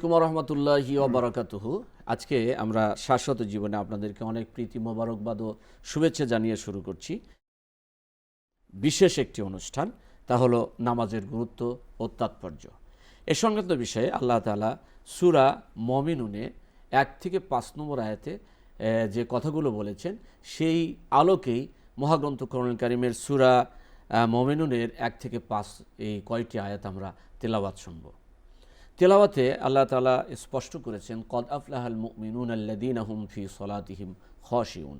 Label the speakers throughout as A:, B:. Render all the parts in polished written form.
A: আসসালামু রহমতুল্লাহি ওয়া বারাকাতুহু। আজকে আমরা শাশ্বত জীবনে আপনাদেরকে অনেক প্রীতি মোবারকবাদ ও শুভেচ্ছা জানিয়ে শুরু করছি বিশেষ একটি অনুষ্ঠান, তা হলো নামাজের গুরুত্ব ও তাৎপর্য। এ সংক্রান্ত বিষয়ে আল্লাহ তাআলা সূরা মুমিনুনে 1 থেকে 5 নম্বর আয়াতে যে কথাগুলো বলেছেন, সেই আলোকেই মহাগ্রন্থ কোরআনুল কারীমের সূরা মুমিনুনের 1 থেকে 5 এই কয়টি আয়াত আমরা তেলাওয়াত শুনব। তেলাওয়াতে আল্লাহ তাআলা স্পষ্ট করেছেন, কদ আফলাহাল মুমিনুন আল্লাযীনা হুম ফি সলাতিহিম খাশিউন,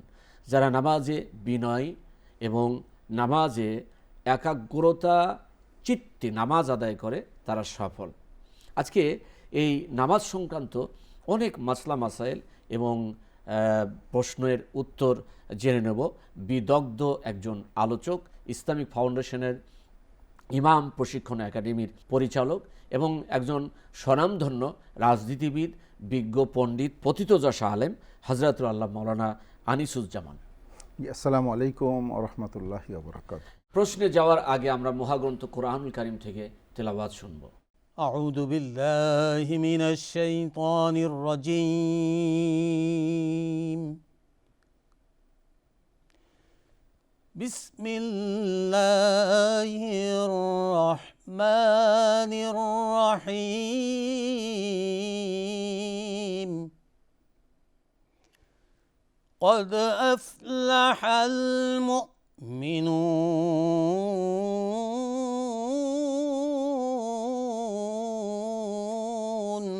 A: যারা নামাজে বিনয় এবং নামাজে একাগ্রতা চিত্তে নামাজ আদায় করে তারা সফল। আজকে এই নামাজ সংক্রান্ত অনেক মাসলা মাসাইল এবং প্রশ্নের উত্তর জেনে নেব বিদগ্ধ একজন আলোচক, ইসলামিক ফাউন্ডেশনের ইমাম প্রশিক্ষণ একাডেমির পরিচালক এবং একজন স্বনামধন্য রাজনীতিবিদ, বিজ্ঞ পণ্ডিত, পতিতযশা আলেম হযরতুল আল্লাহ মাওলানা আনিসুজ্জামান।
B: আসসালামু আলাইকুম ওয়া রাহমাতুল্লাহি ওয়া বারাকাতুহু।
A: প্রশ্নে যাওয়ার আগে আমরা মহাগ্রন্থ কোরআনুল কারীম থেকে তেলাওয়াত শুনব।
C: আউযু বিল্লাহি মিনাশ শাইতানির রাজীম। বিসমিল্লাহির রহমানির রহিম। قد أفلح المؤمنون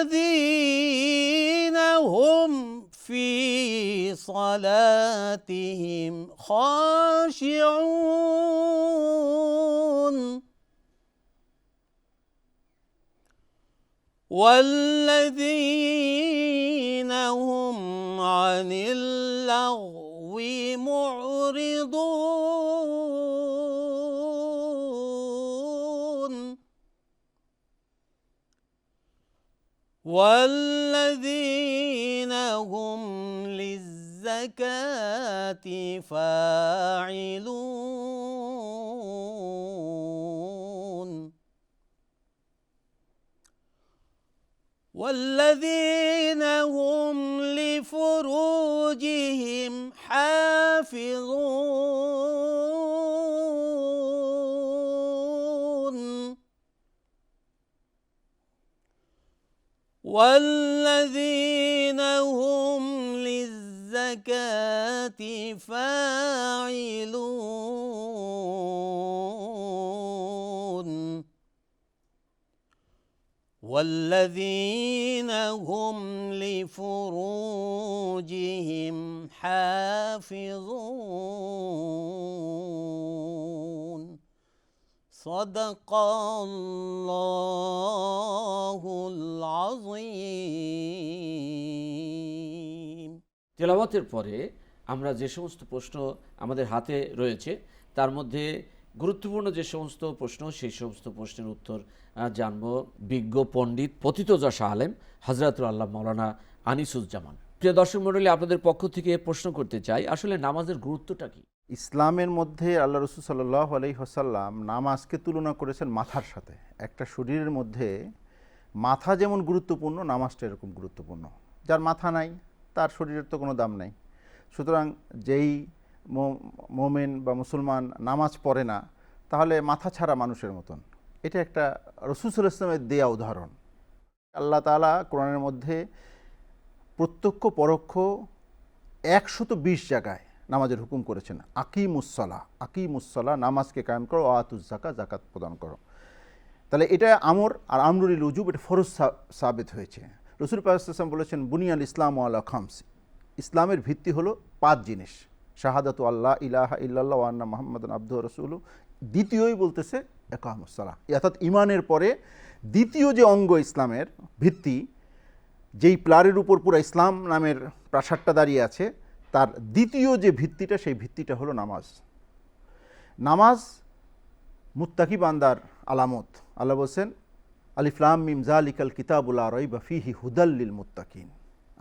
C: الذين هم في صلاتهم خاشعون والذين هم عن اللغو معرضون والذين هم للزكاة فاعلون والذين هم لفروجهم حافظون والذين هم للزكاة فاعلون والذين هم لفروجهم حافظون صدق الله العظيم।
A: তেলাওয়াতের পরে আমরা যে সমস্ত প্রশ্ন আমাদের হাতে রয়েছে তার মধ্যে গুরুত্বপূর্ণ যে সমস্ত প্রশ্ন, সেই সমস্ত প্রশ্নের উত্তর জানব বিজ্ঞ পণ্ডিত, পতিতযশা আলেম হযরতুল আল্লাহ মাওলানা আনিসুজ্জামান। প্রিয় দর্শক মণ্ডলী, আপনাদের পক্ষ থেকে প্রশ্ন করতে চাই, আসলে নামাজের গুরুত্বটা কি?
B: ইসলামের মধ্যে আল্লাহ রাসূল সাল্লাল্লাহু আলাইহি ওয়াসাল্লাম নামাজকে তুলনা করেছেন মাথার সাথে। একটা শরীরের মধ্যে মাথা যেমন গুরুত্বপূর্ণ, নামাজটা এরকম গুরুত্বপূর্ণ। যার মাথা নাই তার শরীরের তো কোনো দাম নাই। সুতরাং যেই মোমেন বা মুসলমান নামাজ পড়ে না, তাহলে মাথা ছাড়া মানুষের মতন। এটা একটা রাসূল সাল্লাল্লাহু আলাইহি ওয়াসাল্লামের দেয়া উদাহরণ। আল্লাহ তাআলা কোরআনের মধ্যে প্রত্যক্ষ পরোক্ষ 120 জায়গায় নামাজের হুকুম করেছেন। আকিমুসসালাহ, নামাজকে কায়েম করো, আতুজ যাকাত, যাকাত প্রদান করো। তাহলে এটা আমর আর আমরুল উজুব, এটা ফরজ সাবিত হয়েছে। রাসূল পাক সাল্লাল্লাহু আলাইহি ওয়াসাল্লাম বলেছেন, বুনিয়াল ইসলামু আলা খামস, ইসলামের ভিত্তি হলো 5 জিনিস। শাহাদাতু আল্লাহ ইলাহা ইল্লাল্লাহ ওয়া আন্না মুহাম্মাদান আবদুহু ওয়া রাসূলুহু। দ্বিতীয়ই বলতেছে ইকামুসসালাহ, অর্থাৎ ঈমানের পরে দ্বিতীয় যে অঙ্গ ইসলামের ভিত্তি, যেই প্লারের উপর পুরো ইসলাম নামের প্রাসাদটা দাঁড়িয়ে আছে, তার দ্বিতীয় যে ভিত্তিটা, সেই ভিত্তিটা হলো নামাজ। নামাজ মুত্তাকি বান্দার আলামত। আল্লাহ বলছেন, আলিফ লাম মিম যালিকাল কিতাবু লা রাইবা ফীহি হুদাল লিল মুত্তাকিন।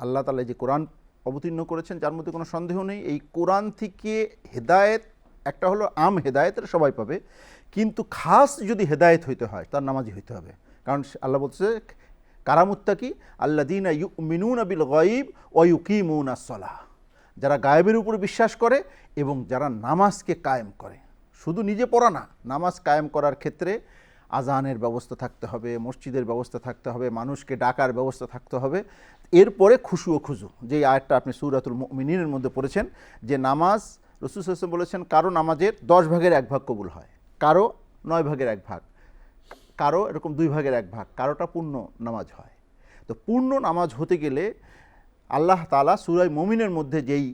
B: আল্লাহ তাআলা যে কোরআন অবতীর্ণ করেছেন, যার মধ্যে কোনো সন্দেহ নেই, এই কোরআন থেকে হেদায়েত একটা হলো আম হেদায়েত, এটা সবাই পাবে, কিন্তু খাস যদি হেদায়েত হইতে হয় তার নামাজি হইতে হবে। কারণ আল্লাহ বলছে কারামুত্তাকি আল্লাযীনা ইউমিনুনা বিল গায়ব ওয়া ইউকিমুনাস সালাহ, যারা গায়েবের উপর বিশ্বাস করে এবং যারা নামাজকে কায়েম করে। শুধু নিজে পড়া না, নামাজ কায়েম করার ক্ষেত্রে আজানের ব্যবস্থা থাকতে হবে, মসজিদের ব্যবস্থা থাকতে হবে, মানুষকে ডাকার ব্যবস্থা থাকতে হবে। এরপরে খুশু ও খুজু, যে আয়াতটা আপনি সূরাতুল মুমিনিনের মধ্যে পড়েছেন, যে নামাজ রাসূল সাল্লাল্লাহু আলাইহি ওয়াসাল্লাম বলেছেন কারো নামাজের 10 ভাগের 1 ভাগ কবুল হয়, কারো 9 ভাগের 1 ভাগ, কারো এরকম 2 ভাগের 1 ভাগ, কারোটা পূর্ণ নামাজ হয়। তো পূর্ণ নামাজ হতে গেলে আল্লাহ তাআলা সূরা মুমিনের মধ্যে যেই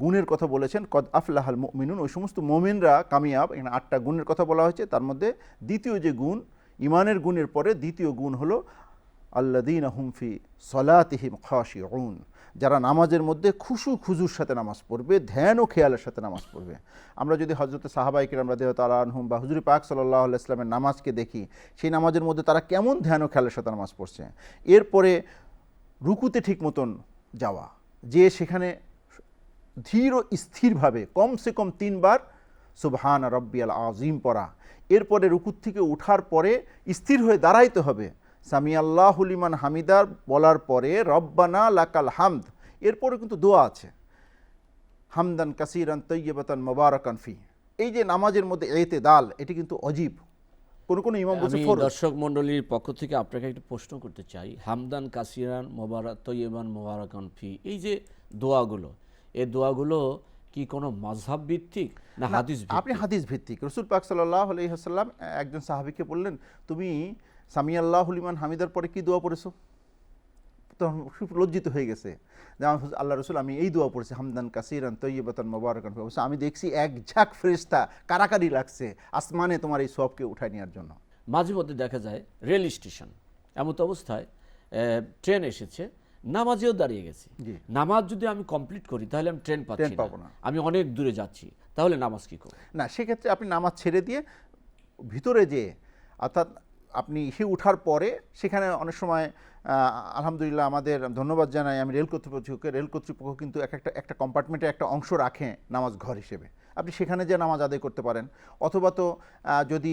B: গুণের কথা বলেছেন, কদ আফলাহাল মুমিনুন, ওই সমস্ত মুমিনরা কামিয়াব, এখানে 8টা গুণের কথা বলা হয়েছে। তার মধ্যে দ্বিতীয় যে গুণ, ইমানের গুণের পরে দ্বিতীয় গুণ হলো আল্লাযীনা হুম ফি সলাতিহিম খাশিউন, যারা নামাজের মধ্যে খুশু খুজুর সাথে নামাজ পড়বে, ধ্যান ও খেয়ালের সাথে নামাজ পড়বে। আমরা যদি হযরত সাহাবায়ে কেরাম রাদিয়াল্লাহু তাআলা আনহুম বা হুজুর পাক সাল্লাল্লাহু আলাইহি ওয়াসাল্লামের নামাজকে দেখি, সেই নামাজের মধ্যে তারা কেমন ধ্যান ও খেয়ালের সাথে নামাজ পড়ছে। এরপরে রুকুতে ঠিক মতন যাওয়া, যে সেখানে ধীর ও স্থিরভাবে কমসে কম 3 বার সুবহান রাব্বিয়াল আযীম পড়া। এরপরে রুকুত থেকে ওঠার পরে স্থির হয়ে দাঁড়াইতে হবে, সামি আল্লাহু লিমান হামিদার বলার পরে রব্বানা লাকাল হামদ। এরপরে কিন্তু দোয়া আছে, হামদান কাসীরান তাইয়্যিবাতান মুবারাকান ফি। এই যে নামাজের মধ্যে ইতিদাল, এটি কিন্তু অজীব। কোন ইমাম বলছে
A: আমি
B: ফরজ।
A: দর্শক মণ্ডলীর পক্ষ থেকে আপনাকে একটা প্রশ্ন করতে চাই, হামদান কাসিরান মোবারক তৈয়বান মোবারকান ফি, এই যে দোয়াগুলো, এই দোয়াগুলো কি কোনো মাযহাব ভিত্তিক না হাদিস
B: আপনি
A: ভিত্তিক?
B: হাদিস ভিত্তিক। রাসূল পাক সাল্লাল্লাহু আলাইহি ওয়াসাল্লাম একজন সাহাবীকে বললেন, তুমি সামি আল্লাহু লিমান হামিদার পরে কি দোয়া পড়েছো? তখন খুব লজ্জিত হয়ে গেছে যে আল্লাহ রসুল, আমি এই দোয়া পড়েছি, হামদান কাসীরান তাইয়্যিবাতান মুবারাকান ফি। আমি দেখছি এক ঝাঁক ফেরেশতা কারাকারি লাগছে আসমানে তোমার এই সওয়াবকে উঠায় নেওয়ার জন্য।
A: মাঝে মধ্যে দেখা যায় রেল স্টেশন, এমত অবস্থায় ট্রেন এসেছে, নামাজেও দাঁড়িয়ে গেছি,
B: জি।
A: নামাজ যদি আমি কমপ্লিট করি তাহলে আমি ট্রেন পাচ্ছি
B: পাবো না।
A: না, আমি অনেক দূরে যাচ্ছি, তাহলে নামাজ কি করব?
B: না, সেক্ষেত্রে আপনি নামাজ ছেড়ে দিয়ে ভিতরে যে, অর্থাৎ আপনি সে উঠার পরে সেখানে অনেক সময় আলহামদুলিল্লাহ আমাদের ধন্যবাদ জানাই আমি রেল কর্তৃপক্ষকে। রেল কর্তৃপক্ষ কিন্তু একটা কম্পার্টমেন্টে একটা অংশ রাখে নামাজ ঘর হিসেবে, আপনি সেখানে যে নামাজ আদায় করতে পারেন। অথবা তো যদি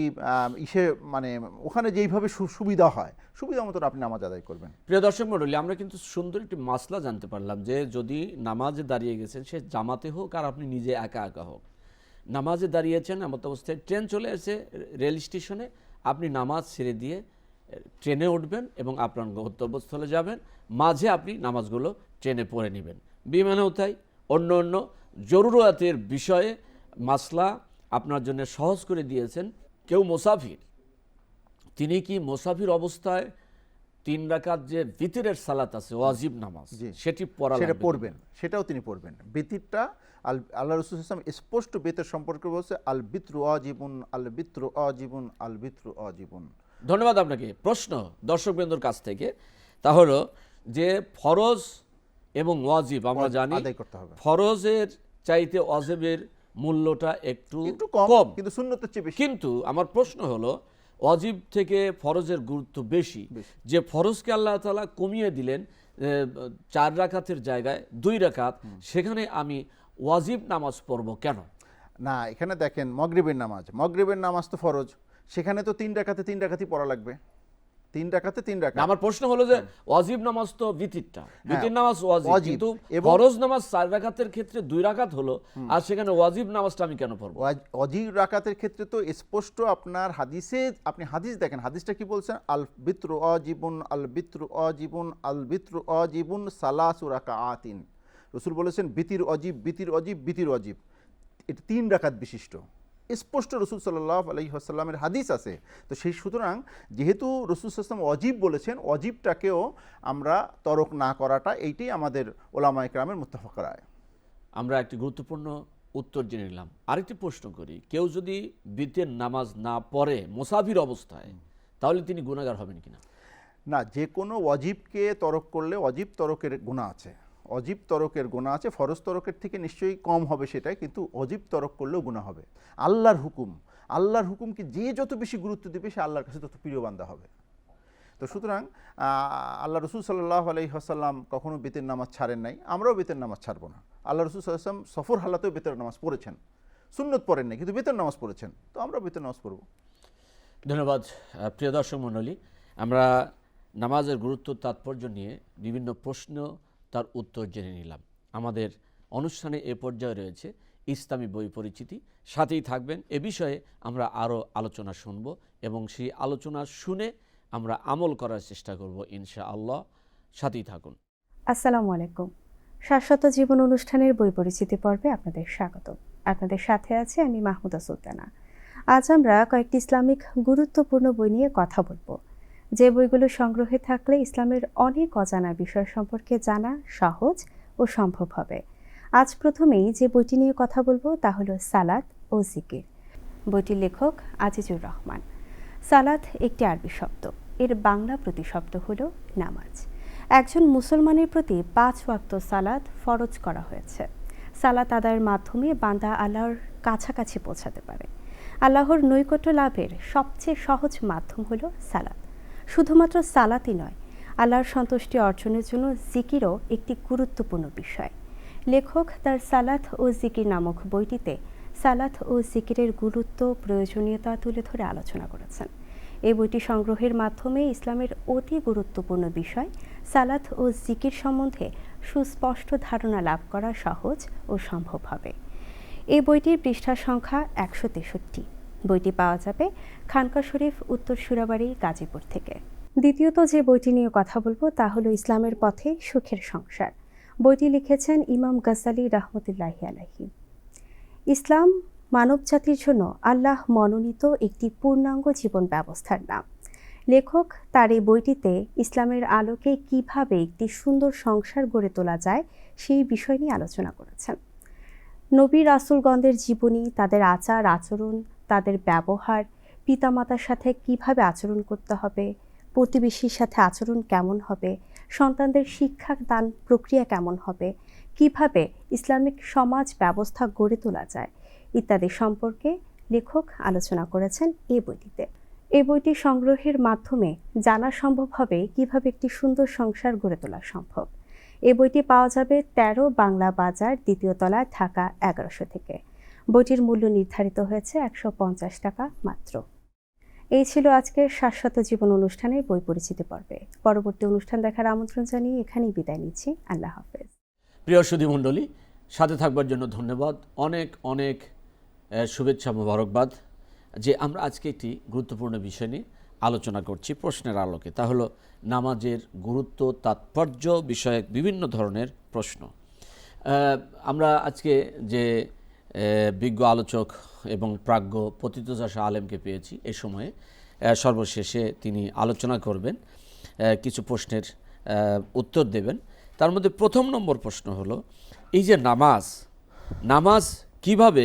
B: মানে ওখানে যেইভাবে সুবিধা হয়, সুবিধা মতন আপনি নামাজ আদায় করবেন।
A: প্রিয় দর্শক মণ্ডলী, আমরা কিন্তু সুন্দর একটি মাসলা জানতে পারলাম যে যদি নামাজে দাঁড়িয়ে গেছেন, সে জামাতে হোক আর আপনি নিজে একা একা হোক, নামাজে দাঁড়িয়েছেন, এমত অবস্থায় ট্রেন চলে এসে রেল স্টেশনে, আপনি নামাজ ছেড়ে দিয়ে ট্রেনে উঠবেন এবং আপনার গন্তব্যস্থলে যাবেন, মাঝে আপনি নামাজগুলো ট্রেনে পড়ে নেবেন। বিমানেও তাই, অন্য অন্য জরুরাতের বিষয়ে মাসলা আপনার জন্য সহজ করে দিয়েছেন। কেউ মুসাফির, তিনি কি মুসাফির অবস্থায় 3 রাকাত যে ভিতরের সালাত আছে ওয়াজিব নামাজ, সেটি পড়া
B: সেটা
A: লাগবে
B: পড়বেন, সেটাও তিনি পড়বেন। বিতিরটা আল্লাহ রাসূল সাল্লাল্লাহু আলাইহি ওয়াসাল্লাম স্পষ্ট বেতের সম্পর্কে বলছে, আল বিত্রু আজীবুন, আল বিত্রু আজীবুন, আল বিত্রু আজীবুন।
A: ধন্যবাদ আপনাকে। প্রশ্ন দর্শকবৃন্দর কাছ থেকে, তা হলো যে ফরজ এবং ওয়াজিব আমরা জানি
B: আদায় করতে হবে।
A: ফরজের চাইতে ওয়াজিবের মূল্যটা একটু
B: কম,
A: কম,
B: কিন্তু সুন্নতের চেয়ে বেশি।
A: কিন্তু আমার প্রশ্ন হলো ওয়াজিব থেকে ফরজের গুরুত্ব বেশি, যে ফরজকে আল্লাহ তাআলা কমিয়ে দিলেন 4 রাকাতের জায়গায় 2 রাকাত, সেখানে আমি ওয়াজিব নামাজ পড়ব কেন?
B: না, এখানে দেখেন মাগরিবের নামাজ তো ফরজ, সেখানে তো 3 রাকাতে 3 রাকাতই পড়া লাগবে, 3 রাকাতে 3 রাকাত।
A: আমার প্রশ্ন হলো যে ওয়াজিব নামাজ তো ভিতিরটা, ভিতির নামাজ ওয়াজিব, কিন্তু
B: এবং
A: ফরজ নামাজ 4 রাকাতের ক্ষেত্রে 2 রাকাত হলো, আর সেখানে ওয়াজিব নামাজটা আমি কেন পড়ব?
B: ওয়াজিব রাকাতের ক্ষেত্রে তো স্পষ্ট আপনার হাদিসে, আপনি হাদিস দেখেন, হাদিসটা কি বলছেন, আল বিত্রু আজীবুন, আল বিত্রু আজীবুন, আল বিত্রু আজীবুন সালাসু রাকাআতিন। রাসূল বলেছেন বিতির অজীব, বিতির অজীব, বিতির অজীব, এটা 3 রাকাত বিশিষ্ট। স্পষ্ট রাসূল সাল্লাল্লাহু আলাইহি ওয়াসাল্লামের হাদিস আছে। তো সেই সুতরাং যেহেতু রাসূল সাল্লাল্লাহু আলাইহি ওয়াসাল্লাম অজীব বলেছেন, অজীবটাকেও আমরা তরক না করাটা, এইটাই আমাদের ওলামায়ে কেরামের মুত্তাফাক রায়।
A: আমরা একটি গুরুত্বপূর্ণ উত্তর জেনে নিলাম। আরেকটি প্রশ্ন করি, কেউ যদি বিতের নামাজ না পড়ে মুসাফির অবস্থায়, তাহলে তিনি গুনাহগার হবেন কিনা?
B: না, যে কোনো অজীবকে তরক করলে অজীব তরকের গুনাহ আছে, অজীব তরকের গুনাহ আছে। ফরজ তরকের থেকে নিশ্চয়ই কম হবে সেটাই, কিন্তু অজীব তরক করলেও গুনাহ হবে। আল্লাহর হুকুমকে যে যত বেশি গুরুত্ব দেবে, সে আল্লাহর কাছে তত প্রিয় বান্দা হবে। তো সুতরাং আল্লাহ রাসূল সাল্লাল্লাহু আলাইহি ওয়াসাল্লাম কখনো বেতের নামাজ ছাড়েন নাই, আমরাও বেতের নামাজ ছাড়বো না। আল্লাহ রাসূল সাল্লাল্লাহু আলাইহি ওয়াসাল্লাম সফর হালাতেও বেতের নামাজ পড়েছেন, সুন্নত পড়েন নাই, কিন্তু বেতের নামাজ পড়েছেন, তো আমরা বেতের নামাজ পড়বো।
A: ধন্যবাদ। প্রিয় দর্শক মণ্ডলী, আমরা নামাজের গুরুত্ব তাৎপর্য নিয়ে বিভিন্ন প্রশ্ন তার উত্তর জেনে নিলাম। আমাদের অনুষ্ঠানে এ পর্যায়ে রয়েছে ইসলামী বই পরিচিতি। সাথেই থাকবেন। এ বিষয়ে আমরা আরও আলোচনা শুনব এবং সেই আলোচনা শুনে আমরা আমল করার চেষ্টা করব ইনশাআল্লাহ। সাথেই থাকুন।
D: আসসালামু আলাইকুম। শাশ্বত জীবন অনুষ্ঠানের বই পরিচিতি পর্বে আপনাদের স্বাগত। আপনাদের সাথে আছে আমি মাহমুদা সুলতানা। আজ আমরা কয়েকটি ইসলামিক গুরুত্বপূর্ণ বই নিয়ে কথা বলবো, যে বইগুলো সংগ্রহে থাকলে ইসলামের অনেক অজানা বিষয় সম্পর্কে জানা সহজ ও সম্ভব হবে। আজ প্রথমেই যে বইটি নিয়ে কথা বলবো তা হলো সালাত ও জিকির। বইটির লেখক আজিজুর রহমান। সালাত একটি আরবি শব্দ, এর বাংলা প্রতিশব্দ হলো নামাজ। একজন মুসলমানের প্রতি 5 ওয়াক্ত সালাত ফরজ করা হয়েছে। সালাত আদায়ের মাধ্যমে বান্দা আল্লাহর কাছাকাছি পৌঁছাতে পারে। আল্লাহর নৈকট্য লাভের সবচেয়ে সহজ মাধ্যম হলো সালাত। শুধুমাত্র সালাতই নয়, আল্লাহর সন্তুষ্টি অর্জনের জন্য জিকিরও একটি গুরুত্বপূর্ণ বিষয়। লেখক তার সালাত ও জিকির নামক বইটিতে সালাত ও জিকিরের গুরুত্ব, প্রয়োজনীয়তা তুলে ধরে আলোচনা করেছেন। এই বইটি সংগ্রহের মাধ্যমে ইসলামের অতি গুরুত্বপূর্ণ বিষয় সালাত ও জিকির সম্বন্ধে সুস্পষ্ট ধারণা লাভ করা সহজ ও সম্ভব হবে। এই বইটির পৃষ্ঠা সংখ্যা 163। বইটি পাওয়া যাবে খানকা শরীফ, উত্তর সুরাবাড়ি, গাজীপুর থেকে। দ্বিতীয়ত যে বইটি নিয়ে কথা বলবো তা হলো ইসলামের পথে সুখের সংসার। বইটি লিখেছেন ইমাম গাজ্জালী রাহমাতুল্লাহি আলাইহি। ইসলাম মানব জাতির জন্য আল্লাহ মনোনীত একটি পূর্ণাঙ্গ জীবন ব্যবস্থার নাম। লেখক তার এই বইটিতে ইসলামের আলোকে কিভাবে একটি সুন্দর সংসার গড়ে তোলা যায় সেই বিষয় নিয়ে আলোচনা করেছেন। নবী রাসূলগণদের জীবনী, তাদের আচার আচরণ, তাদের ব্যবহার, পিতামাতার সাথে কিভাবে আচরণ করতে হবে, প্রতিবেশীর সাথে আচরণ কেমন হবে, সন্তানদের শিক্ষা দান প্রক্রিয়া কেমন হবে, কিভাবে ইসলামিক সমাজ ব্যবস্থা গড়ে তোলা যায় ইত্যাদি সম্পর্কে লেখক আলোচনা করেছেন এই বইটিতে। এই বইটি সংগ্রহের মাধ্যমে জানা সম্ভব হবে কিভাবে একটি সুন্দর সংসার গড়ে তোলা সম্ভব। এই বইটি পাওয়া যাবে 13 বাংলা বাজার, দ্বিতীয় তলায়, ঢাকা 1100 থেকে। বইটির মূল্য নির্ধারিত হয়েছে 150 টাকা মাত্র। এই ছিল আজকের শাশ্বত জীবন অনুষ্ঠানের বই পরিচিতি পর্বে। পরবর্তী অনুষ্ঠান দেখার আমন্ত্রণ জানিয়ে এখানেই বিদায় নিচ্ছি। আল্লাহ হাফেজ।
A: প্রিয় সুধী মণ্ডলী, সাথে থাকবার জন্য ধন্যবাদ। অনেক অনেক শুভেচ্ছা, মোবারকবাদ যে আমরা আজকে একটি গুরুত্বপূর্ণ বিষয় নিয়ে আলোচনা করছি প্রশ্নের আলোকে। তা হলো নামাজের গুরুত্ব, তাৎপর্য বিষয়ক বিভিন্ন ধরনের প্রশ্ন। আমরা আজকে যে বিজ্ঞ আলোচক এবং প্রাজ্ঞ পতিতযশা আলেমকে পেয়েছি, এ সময়ে সর্বশেষে তিনি আলোচনা করবেন, কিছু প্রশ্নের উত্তর দেবেন। তার মধ্যে প্রথম নম্বর প্রশ্ন হলো, এই যে নামাজ কিভাবে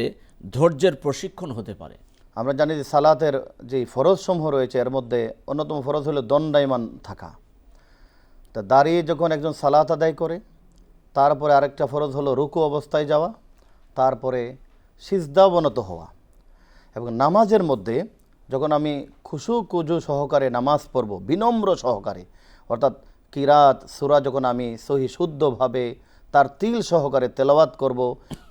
A: ধৈর্যের প্রশিক্ষণ হতে পারে?
E: আমরা জানি যে সালাতের যে ফরজসমূহ রয়েছে এর মধ্যে অন্যতম ফরজ হলো দণ্ডায়মান থাকা। তা দাঁড়িয়ে যখন একজন সালাত আদায় করে, তারপরে আরেকটা ফরজ হলো রুকু অবস্থায় যাওয়া, তারপরে সিজদা অবনত হওয়া। এবং নামাজের মধ্যে যখন আমি খুশু কুজু সহকারে নামাজ পড়ব, বিনম্র সহকারে, অর্থাৎ কিরাত সূরা যখন আমি সহি শুদ্ধভাবে তার তিল সহকারে তেলাওয়াত করব,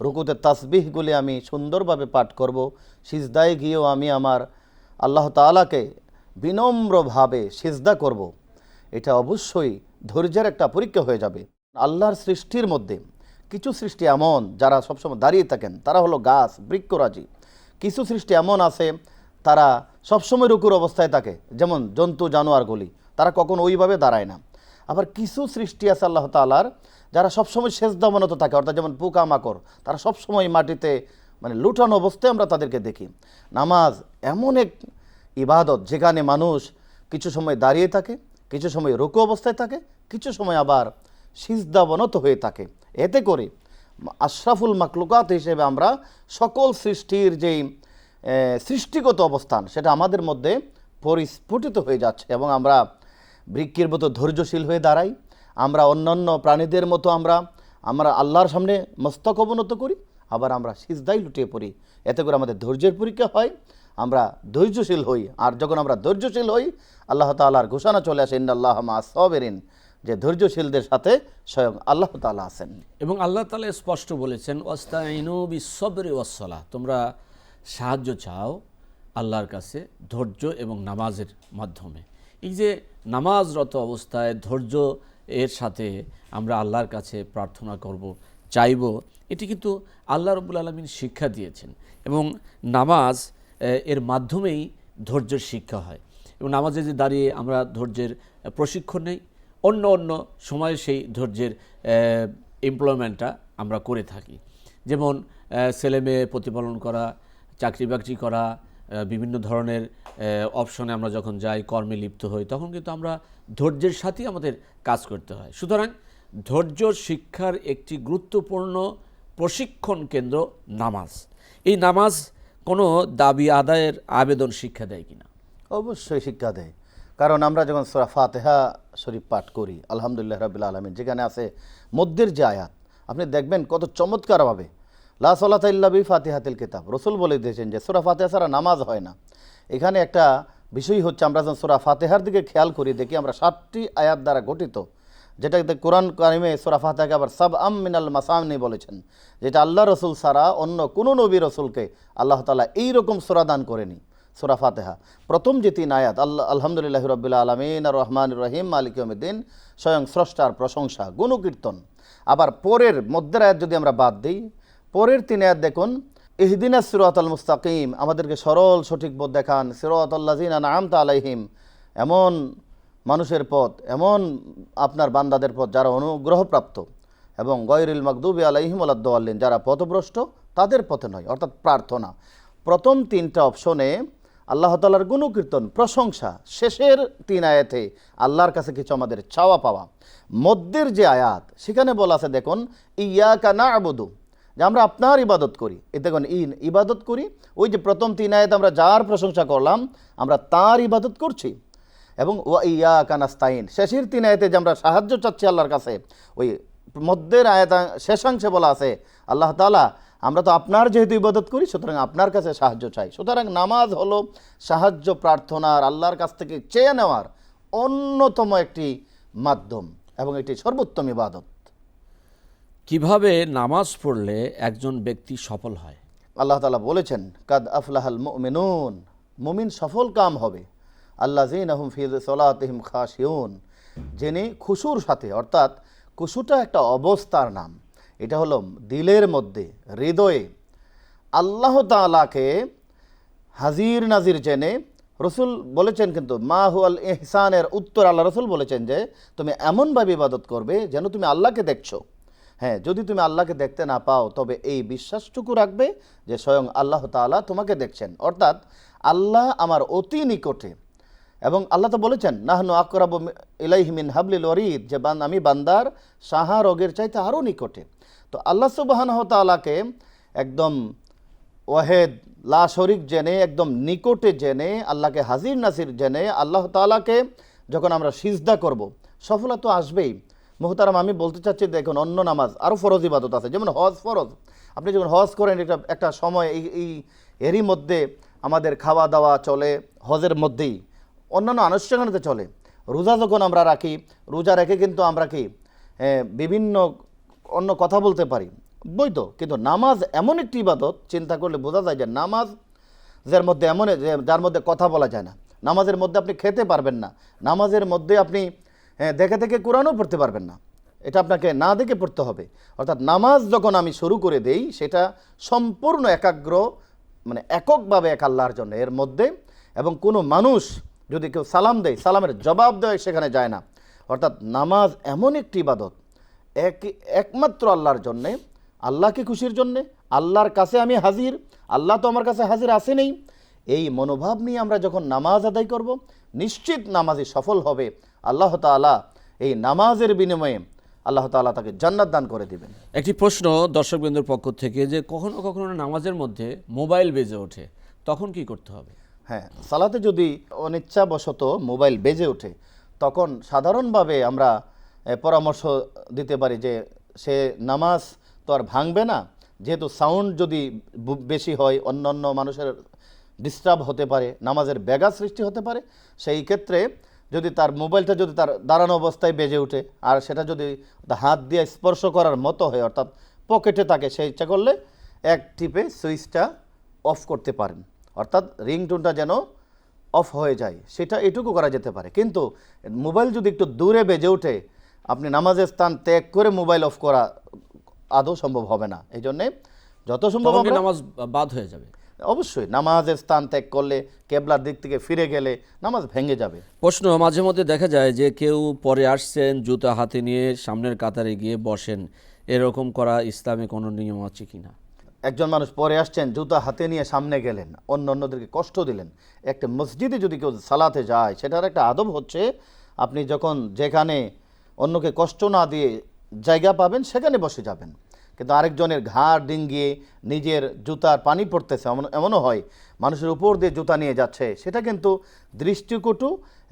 E: রুকুতে তাসবিহগুলি আমি সুন্দরভাবে পাঠ করব, সিজদায় গিয়েও আমি আমার আল্লাহ তাআলাকে বিনম্রভাবে সিজদা করব, এটা অবশ্যই ধৈর্যের একটা পরীক্ষা হয়ে যাবে। আল্লাহর সৃষ্টির মধ্যে কিছু সৃষ্টি এমন যারা সবসময় দাঁড়িয়ে থাকেন, তারা হলো গাছ, বৃক্ষরাজি। কিছু সৃষ্টি এমন আছে তারা সবসময় রুকুর অবস্থায় থাকে, যেমন জন্তু জানোয়ারগুলি, তারা কখনো ওইভাবে দাঁড়ায় না। আবার কিছু সৃষ্টি আছে আল্লাহ তাআলার যারা সবসময় সেজদাবনত থাকে, অর্থাৎ যেমন পোকামাকড়, তারা সবসময় মাটিতে লুটানো অবস্থায় আমরা তাদেরকে দেখি। নামাজ এমন এক ইবাদত যেখানে মানুষ কিছু সময় দাঁড়িয়ে থাকে, কিছু সময় রুকু অবস্থায় থাকে, কিছু সময় আবার সিজদাবনত হয়ে থাকে। এতে করে আশরাফুল মাকলুকাত হিসেবে আমরা সকল সৃষ্টির যেই সৃষ্টিগত অবস্থান সেটা আমাদের মধ্যে পরিস্ফুটিত হয়ে যাচ্ছে এবং আমরা বৃক্ষের মতো ধৈর্যশীল হয়ে দাঁড়াই। আমরা অন্যান্য প্রাণীদের মতো আমরা আল্লাহর সামনে মস্তক অবনত করি, আবার আমরা সিজদায় লুটিয়ে পড়ি। এতে করে আমাদের ধৈর্যের পরীক্ষা হয়, আমরা ধৈর্যশীল হই। আর যখন আমরা ধৈর্যশীল হই, আল্লাহ তাআলার ঘোষণা চলে আসে, ইন্নাল্লাহা মা'আস সাবিরিন, যে ধৈর্যশীলদের সাথে স্বয়ং আল্লাহ তাআলা আছেন।
A: এবং আল্লাহ তাআলা স্পষ্ট বলেছেন, ওয়াস্তাইনু বিস-সাবরি ওয়াস-সালাহ, তোমরা সাহায্য চাও আল্লাহর কাছে ধৈর্য এবং নামাজের মাধ্যমে। এই যে নামাজরত অবস্থায় ধৈর্য এর সাথে আমরা আল্লাহর কাছে প্রার্থনা করব, চাইব, এটি কিন্তু আল্লাহ রাব্বুল আলামিন শিক্ষা দিয়েছেন এবং নামাজ এর মাধ্যমেই ধৈর্যের শিক্ষা হয়। এবং নামাজে যে দাঁড়িয়ে আমরা ধৈর্যের প্রশিক্ষণ নেই, অন্য অন্য সময়ে সেই ধৈর্যের এমপ্লয়মেন্টটা আমরা করে থাকি। যেমন ছেলে মেয়ে প্রতিপালন করা, চাকরি বাকরি করা, বিভিন্ন ধরনের অপশনে আমরা যখন যাই, কর্মে লিপ্ত হই, তখন কিন্তু আমরা ধৈর্যের সাথেই আমাদের কাজ করতে হয়। সুতরাং ধৈর্য শিক্ষার একটি গুরুত্বপূর্ণ প্রশিক্ষণ কেন্দ্র নামাজ। এই নামাজ কোনো দাবি আদায়ের আবেদন শিক্ষা দেয় কিনা?
E: অবশ্যই শিক্ষা দেয়। কারণ আমরা যখন সূরা ফাতিহা শরীফ পাঠ করি, আলহামদুলিল্লাহ রাব্বিল আলামিন, যেখানে আছে মধ্যের যে আয়াত, আপনি দেখবেন কত চমৎকারভাবে লা সালাতা ইল্লা বি ফাতিহাতিল কিতাব, রসুল বলে দিয়েছেন যে সূরা ফাতিহা ছাড়া নামাজ হয় না। এখানে একটা বিষয় হচ্ছে, আমরা যখন সূরা ফাতিহার দিকে খেয়াল করি, দেখি আমরা 7টি আয়াত দ্বারা গঠিত, যেটা কোরআন কারিমে সূরা ফাতিহাকে আবার সাবআম মিনাল মাসানি বলেছেন, যেটা আল্লাহ রসুল ছাড়া অন্য কোনো নবী রসুলকে আল্লাহ তাআলা এইরকম সূরা দান করেনি। সূরা ফাতিহা প্রথম যে 3 আয়াত, আলহামদুলিল্লাহি রাব্বিল আলামিন আর রহমানির রহিম মালিক ইয়াউমিদ্দিন, স্বয়ং স্রষ্টার প্রশংসা, গুণকীর্তন। আবার পরের মধ্যের আয়াত যদি আমরা বাদ দিই, পরের 3 আয়াত দেখুন, ইহদিনাস সিরাতাল মুস্তাকিম, আমাদেরকে সরল সঠিক পথ দেখান, সিরাতাল লাযিনা আনআমতা আলাইহিম, এমন মানুষের পথ, এমন আপনার বান্দাদের পথ যারা অনুগ্রহপ্রাপ্ত, এবং গয়রিল মাগদুবি আলাইহিম ওয়ালাদ-দাল্লিন, যারা পথভ্রষ্ট তাদের পথে নয়, অর্থাৎ প্রার্থনা। প্রথম 3টা অপশনে আল্লাহ তাআলার গুণকীর্তন, প্রশংসা, শেষের 3 আয়াতে আল্লাহর কাছে কিছু আমাদের চাওয়া পাওয়া। মধ্যের যে আয়াত, সেখানে বলা আছে দেখুন, ইয়াকা না'বুদু, যে আমরা আপনার ইবাদত করি। এ দেখুন, ইবাদত করি, ওই যে প্রথম 3 আয়াত আমরা যার প্রশংসা করলাম, আমরা তার ইবাদত করছি। এবং ওয়া ইয়াকা নাস্তাইন, শেষের 3 আয়াতে যে আমরা সাহায্য চাচ্ছি আল্লাহর কাছে, ওই মধ্যের আয়াত শেষাংশে বলা আছে আল্লাহ তাআলা, আমরা তো আপনার যেহেতু ইবাদত করি, সুতরাং আপনার কাছে সাহায্য চাই। সুতরাং নামাজ হলো সাহায্য প্রার্থনার, আল্লাহর কাছ থেকে চেয়ে নেওয়ার অন্যতম একটি মাধ্যম এবং এটি সর্বোত্তম ইবাদত।
A: কিভাবে নামাজ পড়লে একজন ব্যক্তি সফল হয়?
E: আল্লাহ তাআলা বলেছেন, কাদ আফলাহাল মুমিনুন, মুমিন সফল কাম হবে, আল্লাযীনা হুম ফি সালাতিহিম খাশিউন, যিনি খুশুর সাথে, অর্থাৎ খুশুটা একটা অবস্থার নাম, এটা হলো দিলের মধ্যে, হৃদয়ে আল্লাহ তাআলাকে হাজির নাজির জেনে। রসুল বলেছেন, কিন্তু মা হুয়াল ইহসানের উত্তর আল্লাহ রসুল বলেছেন যে তুমি এমনভাবে ইবাদত করবে যেন তুমি আল্লাহকে দেখছো। হ্যাঁ, যদি তুমি আল্লাহকে দেখতে না পাও, তবে এই বিশ্বাসটুকু রাখবে যে স্বয়ং আল্লাহ তাআলা তোমাকে দেখছেন, অর্থাৎ আল্লাহ আমার অতি নিকটে। এবং আল্লাহ তো বলেছেন, নাহনু আকরাবু ইলাইহি মিন হাবলিল ওয়ারিদ, যে আমি বান্দার সাহা রগের চাইতে আরও নিকটে। তো আল্লাহ সুবহানাহু ওয়া তাআলাকে একদম ওয়াহেদ লা শরিক জেনে, একদম নিকটে জেনে, আল্লাহকে হাজির নাসির জেনে আল্লাহ তাআলাকে যখন আমরা সিজদা করব, সফলতা তো আসবেই। মুহতারাম, আমি বলতে চাচ্ছি, দেখুন অন্য নামাজ আরও ফরজ ইবাদত আছে, যেমন হজ ফরজ। আপনি যখন হজ করেন, একটা সময় এরই মধ্যে আমাদের খাওয়া দাওয়া চলে, হজের মধ্যেই অন্যান্য আনুষ্ঠানিকতা চলে। রোজা যখন আমরা রাখি, রোজা রেখে কিন্তু আমরা কি বিভিন্ন অন্য কথা বলতে পারি, বৈধ। কিন্তু নামাজ এমন একটি ইবাদত, চিন্তা করলে বোঝা যায় যে নামাজ যার মধ্যে যার মধ্যে কথা বলা যায় না, নামাজের মধ্যে আপনি খেতে পারবেন না, নামাজের মধ্যে আপনি দেখে দেখে কোরআনও পড়তে পারবেন না, এটা আপনাকে না দেখে পড়তে হবে। অর্থাৎ নামাজ যখন আমি শুরু করে দেই, সেটা সম্পূর্ণ একাগ্র, মানে এককভাবে এক আল্লাহর জন্য এর মধ্যে। এবং কোনো মানুষ যদি কেউ সালাম দেয়, সালামের জবাব দেয় সেখানে যায় না। অর্থাৎ নামাজ এমন একটি ইবাদত, একমাত্র আল্লাহর জন্যে, আল্লাহকে খুশির জন্যে, আল্লাহর কাছে আমি হাজির, আল্লাহ তো আমার কাছে হাজির আসে নেই, এই মনোভাব নিয়ে আমরা যখন নামাজ আদায় করব, নিশ্চিত নামাজই সফল হবে। আল্লাহ তাআলা এই নামাজের বিনিময়ে আল্লাহ তাআলা তাকে জান্নাত দান করে দিবেন।
A: একটি প্রশ্ন দর্শকবৃন্দের পক্ষ থেকে, যে কখনো কখনো নামাজের মধ্যে মোবাইল বেজে ওঠে, তখন কি করতে হবে?
E: হ্যাঁ, সালাতে যদি অনিচ্ছাবশত মোবাইল বেজে ওঠে, তখন সাধারণভাবে আমরা পরামর্শ দিতে পারি যে সে নামাজ তো আর ভাঙবে না, যেহেতু সাউন্ড যদি বেশি হয়, অন্যান্য মানুষের ডিস্টার্ব হতে পারে, নামাজের ব্যাঘাত সৃষ্টি হতে পারে। সেই ক্ষেত্রে যদি তার মোবাইলটা যদি তার দাঁড়ানো অবস্থায় বেজে ওঠে, আর সেটা যদি হাত দিয়ে স্পর্শ করার মতো হয়, অর্থাৎ পকেটে থাকে, সেই ইচ্ছা করলে এক টিপে সুইচটা অফ করতে পারেন। অর্থাৎ রিংটোনটা যেন অফ হয়ে যায়, সেটা এটুকু করা যেতে পারে। কিন্তু মোবাইল যদি একটু দূরে বেজে ওঠে, আপনি নামাজের স্থান ত্যাগ করে মোবাইল অফ করা আদৌ সম্ভব হবে না। এই জন্যে যত সম্ভব
A: তখন কি
E: আমরা
A: নামাজ বাদ হয়ে যাবে?
E: অবশ্যই নামাজের স্থান ত্যাগ করলে, কেবলার দিক থেকে ফিরে গেলে নামাজ ভেঙে যাবে।
A: প্রশ্ন, মাঝে মধ্যে দেখা যায় যে কেউ পরে আসছেন, জুতা হাতে নিয়ে সামনের কাতারে গিয়ে বসেন, এরকম করা ইসলামে কোনো নিয়ম আছে কিনা?
E: একজন মানুষ পরে আসছেন, জুতা হাতে নিয়ে সামনে গেলেন, অন্যদেরকে কষ্ট দিলেন। একটা মসজিদে যদি কেউ সালাতে যায়, সেটার একটা আদব হচ্ছে আপনি যখন যেখানে অন্যকে কষ্ট না দিয়ে জায়গা পাবেন সেখানে বসে যাবেন। কিন্তু আরেকজনের ঘাড় ডিঙ্গিয়ে নিজের জুতার পানি পড়তেছে, এমনও হয় মানুষের উপর দিয়ে জুতা নিয়ে যাচ্ছে, সেটা কিন্তু দৃষ্টিকটু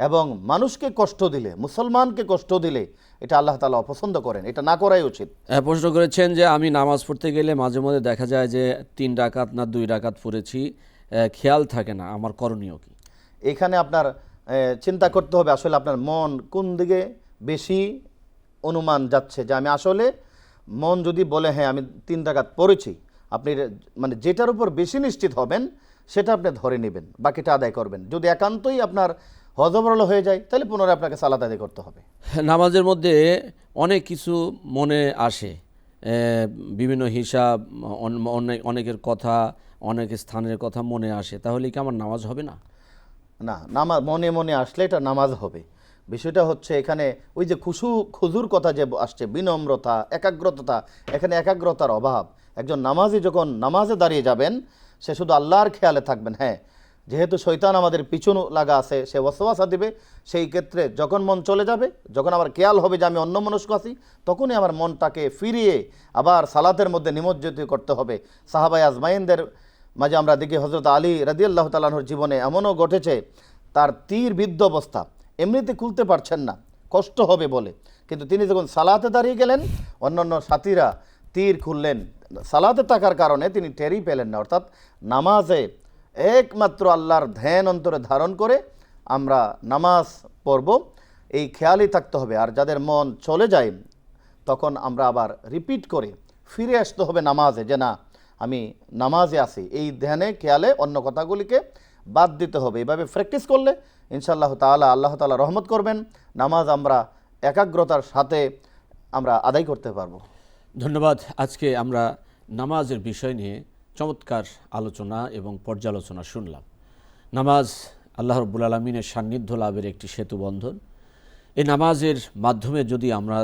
E: এবং মানুষকে কষ্ট দিলে, মুসলমানকে কষ্ট দিলে এটা আল্লাহ তাআলা অপছন্দ করেন, এটা না করাই উচিত।
A: প্রশ্ন করেছেন যে আমি নামাজ পড়তে গেলে মাঝে মধ্যে দেখা যায় যে 3 রাকাত না 2 রাকাত পড়েছি, খেয়াল থাকে না, আমার করণীয় কি?
E: এখানে আপনার চিন্তা করতে হবে আসলে আপনার মন কোন দিকে বেশি অনুমান যাচ্ছে, যে আমি আসলে মন যদি বলে হ্যাঁ আমি 3 রাকাত পড়েছি, আপনি মানে যেটার উপর বেশি নিশ্চিত হবেন সেটা আপনি ধরে নেবেন, বাকিটা আদায় করবেন। যদি একান্তই আপনার হযবরল হয়ে যায় তাহলে পুনরায় আপনাকে সালাত আদায় করতে হবে।
A: নামাজের মধ্যে অনেক কিছু মনে আসে, বিভিন্ন হিসাব, অনেকের কথা, অনেক স্থানের কথা মনে আসে, তাহলে কি আমার নামাজ হবে না?
E: না, নামাজ মনে মনে আসলে এটা নামাজ হবে। বিষয়টা হচ্ছে এখানে ওই যে খুজুর কথা যে আসছে, বিনম্রতা, একাগ্রতা, এখানে একাগ্রতার অভাব। একজন নামাজি যখন নামাজে দাঁড়িয়ে যাবেন, সে শুধু আল্লাহর খেয়ালে থাকবেন। হ্যাঁ, যেহেতু শয়তান আমাদের পিছু লাগা আছে, সে ওয়াসওয়াসা দিবে, সেই ক্ষেত্রে যখন মন চলে যাবে, যখন আমার খেয়াল হবে যে আমি অন্যমনস্ক আছি, তখনই আমার মনটাকে ফিরিয়ে আবার সালাতের মধ্যে নিমজ্জিত করতে হবে। সাহাবায়ে আজমাইনদের মাঝে আমরা দেখি হযরত আলী রাদিয়াল্লাহু তাআলা আনহুর জীবনে এমনও ঘটেছে, তার তীর বিদ্ধ অবস্থা, এমনিতে খুলতে পারছেন না, কষ্ট হবে বলে, কিন্তু তিনি যখন সালাতে দাঁড়িয়ে গেলেন, অন্যান্য সাথীরা তীর খুললেন। সালাতে থাকার কারণে তিনি টেরই পেলেন না। অর্থাৎ নামাজে একমাত্র আল্লাহর ধ্যান অন্তরে ধারণ করে আমরা নামাজ পড়ব, এই খেয়ালই থাকতে হবে। আর যাদের মন চলে যায়, তখন আমরা আবার রিপিট করে ফিরে আসতে হবে নামাজে, যে না আমি নামাজে আছি, এই ধ্যানে খেয়ালে অন্য কথাগুলিকে বাদ দিতে হবে। এইভাবে প্র্যাকটিস করলে ইনশাআল্লাহ তাআলা আল্লাহ তাআলা রহমত করবেন, নামাজ আমরা একাগ্রতার সাথে আমরা আদায় করতে পারবো।
A: ধন্যবাদ। আজকে আমরা নামাজের বিষয় নিয়ে চমৎকার আলোচনা এবং পর্যালোচনা শুনলাম। নামাজ আল্লাহ রাব্বুল আলামিনের সান্নিধ্য লাভের একটি সেতুবন্ধন। এই নামাজের মাধ্যমে যদি আমরা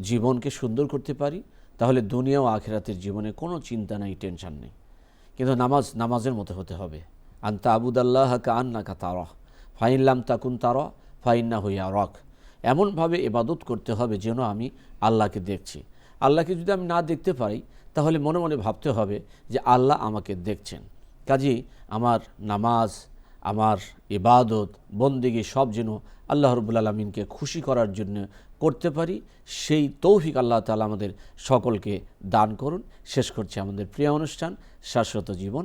A: জীবনকে সুন্দর করতে পারি, তাহলে দুনিয়া ও আখিরাতের জীবনে কোনো চিন্তা নাই, টেনশন নেই। কিন্তু নামাজের মতো হতে হবে। আনতা আবুদাল্লাহ কাআন্নাকা তারাহ ফাইন লাম তাকুন তারা ফাইন্নাহু ইয়ারাক। এমনভাবে ইবাদত করতে হবে যেন আমি আল্লাহকে দেখছি। আল্লাহকে যদি আমি না দেখতে পারি, তাহলে মনে মনে ভাবতে হবে যে আল্লাহ আমাকে দেখছেন। কাজেই আমার নামাজ, আমার ইবাদত, বন্দেগী সব যেন আল্লাহ রাব্বুল আলামিনকে খুশি করার জন্য করতে পারি, সেই তৌফিক আল্লাহ তাআলা আমাদের সকলকে দান করুন। শেষ করছি আমাদের প্রিয় অনুষ্ঠান শাশ্বত জীবন।